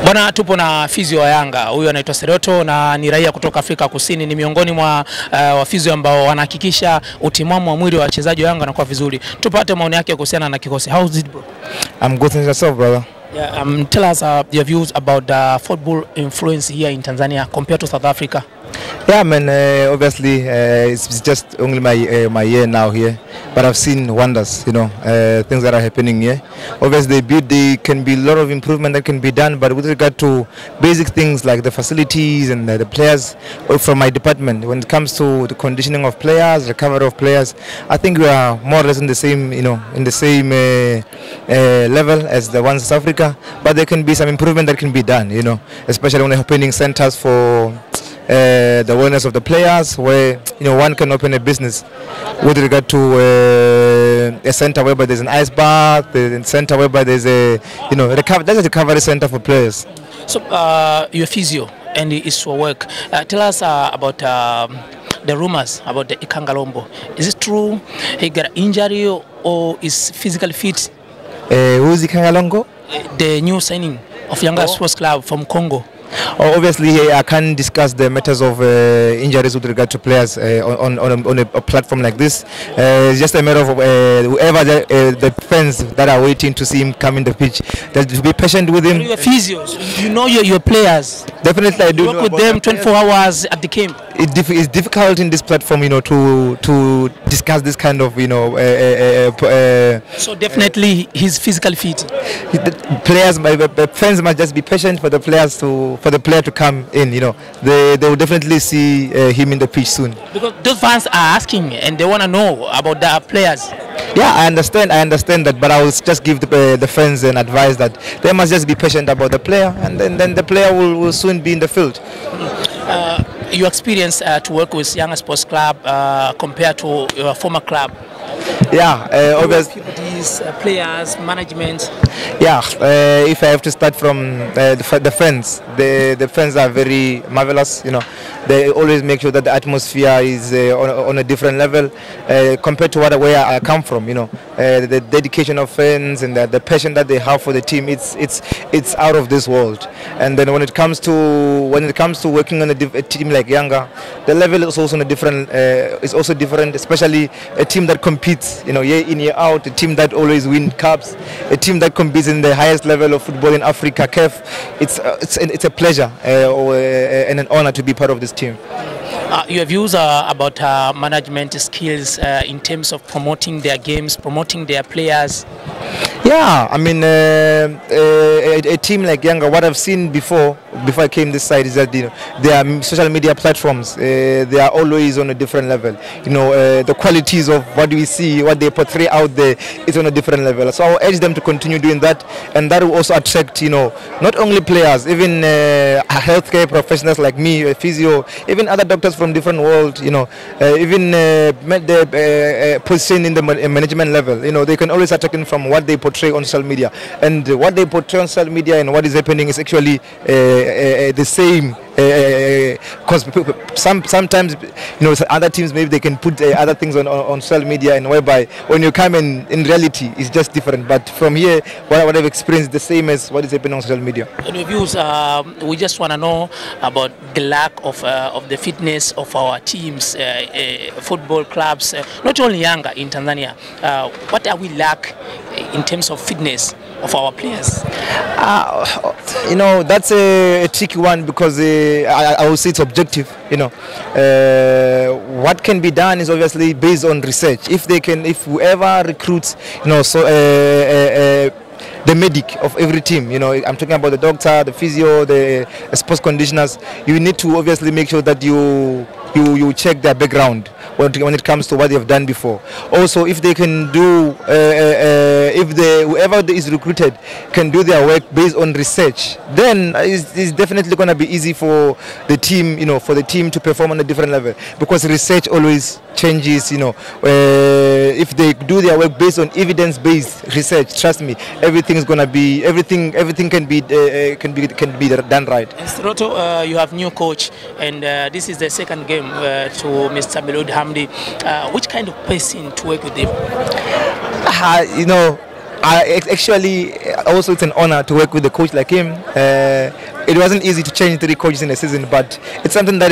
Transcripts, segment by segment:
Bwana, tupo na physio wa Yanga. Huyu anaitwa Seroto na ni raia kutoka Afrika Kusini. Ni miongoni mwa physio ambao wanahakikisha utimamu wa mwili wa wachezaji wa Yanga unakuwa vizuri. Tupate maoni yake kuhusiana na kikosi. How is it, bro? I'm good, thanks yourself, brother. Yeah, tell us your views about the football influence here in Tanzania compared to South Africa. Yeah, man. Obviously, it's just only my year now here, but I've seen wonders. You know, things that are happening here. Obviously, there can be a lot of improvement that can be done, but with regard to basic things like the facilities and the players, from my department, when it comes to the conditioning of players, recovery of players, I think we are more or less in the same, in the same level as the ones in South Africa. But there can be some improvement that can be done. Especially when they're opening centers for the awareness of the players, where one can open a business with regard to a center whereby there's an ice bath, a center whereby there's a there's a recovery center for players. So you're physio and it's for work. Tell us about the rumors about the Ikangalombo. Is it true he got an injury or is physically fit? Who's Ikangalombo? The new signing of Yanga Sports Club from Congo. Obviously, I can't discuss the matters of injuries with regard to players on a platform like this. It's just a matter of whoever the fans that are waiting to see him come in the pitch, to be patient with him. You're physios, you know your players. Definitely, I do. You work with them 24 hours at the camp. It's difficult in this platform, to discuss this kind of, So definitely, he's physically fit. Players, fans must just be patient for the players for the player to come in. They will definitely see him in the pitch soon. Because those fans are asking and they want to know about the players. Yeah, I understand that, but I will just give the fans an advice that they must just be patient about the player, and then the player will soon be in the field. Your experience to work with Yanga Sports Club compared to your former club? Yeah, obviously. These players, management. Yeah, if I have to start from the fans, the fans are very marvelous. They always make sure that the atmosphere is on a different level compared to where I come from. The dedication of fans and the passion that they have for the team, it's out of this world. And then when it comes to working on a team like Yanga, the level is also different. Is also different, especially a team that competes, year in year out, a team that always wins cups, a team that competes in the highest level of football in Africa, CAF. It's a pleasure and an honor to be part of this team. Your views are about management skills in terms of promoting their games, promoting their players. Yeah, I mean, a team like Yanga, what I've seen before I came this side is that their social media platforms, they are always on a different level. The qualities of what we see, what they portray out there is on a different level. So I'll urge them to continue doing that, and that will also attract, not only players, even healthcare professionals like me, a physio, even other doctors from different world. Even the position in the management level. They can always attract them from what they portray on social media, and what they portray on social media and what is happening is actually the same. Because sometimes other teams, maybe they can put other things on social media, and whereby when you come in reality it's just different. But from here, what I've experienced is the same as what is happening on social media. In your views, we just want to know about the lack of the fitness of our teams, football clubs, not only Yanga in Tanzania. What are we lack in terms of fitness of our players? That's a tricky one, because I would say it's objective. What can be done is obviously based on research. If whoever recruits, the medic of every team, I'm talking about the doctor, the physio, the sports conditioners. You need to obviously make sure that you check their background when it comes to what they have done before. Also, if they can do, whoever is recruited can do their work based on research, then it's definitely going to be easy for the team, for the team to perform on a different level, because research always changes. If they do their work based on evidence-based research, trust me, everything can be done right. Roto, you have new coach, and this is the second game to Mr. Melody Hamdi. Which kind of person to work with him? Actually, also it's an honor to work with a coach like him. It wasn't easy to change 3 coaches in a season, but it's something that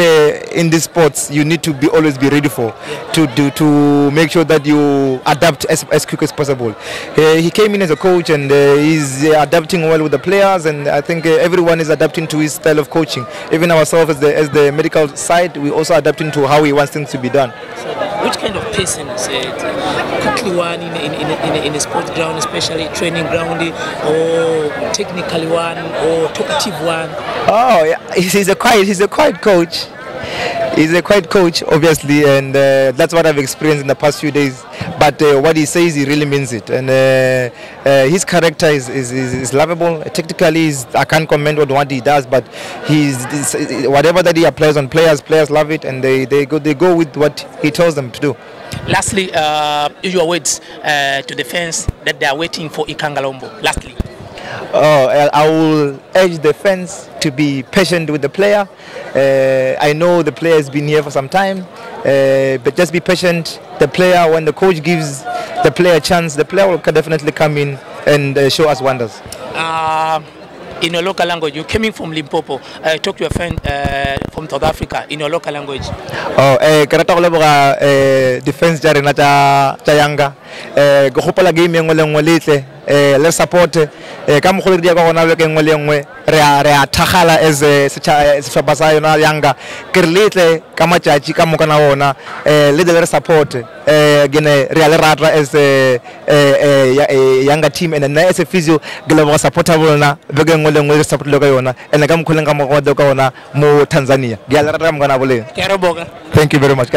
in these sports you need to always be ready for, to make sure that you adapt as quick as possible. He came in as a coach and he's adapting well with the players, and I think everyone is adapting to his style of coaching. Even ourselves as the medical side, we also adapting to how he wants things to be done. So which kind of person is it? Quickly one in a sports ground, especially training ground, or technically one, or talkative one? Oh, yeah. He's a quiet coach. He's a quiet coach, obviously, and that's what I've experienced in the past few days. But what he says, he really means it. And his character is lovable. Technically, I can't comment on what he does, but whatever that he applies on players love it, and they go with what he tells them to do. Lastly, your words to the fans that they are waiting for Ikangalombo. Lastly. I will urge the fans to be patient with the player. I know the player has been here for some time, but just be patient. The player, when the coach gives the player a chance, the player will definitely come in and show us wonders. In your local language, you came in from Limpopo. Talk to your friend from South Africa in your local language. Karata ko leboga defense ja rena tsa Yanga. Go gopola game engwe le engwe letle le support ka mogolo di ya ka gona le ke engwe le engwe re a thagala as setšhaba sa yona Yanga ke re letle ka matšatši ka moka na bona le the support gene re a le rata as Yanga team, and as a physio ke leboga supporter bona be ke engwe le engwe re support le ka yona ene ka mokholeng ka mo go ka ona mo Tanzania ke a le rata ka mokana boleng. Ke a roboga. Thank you very much.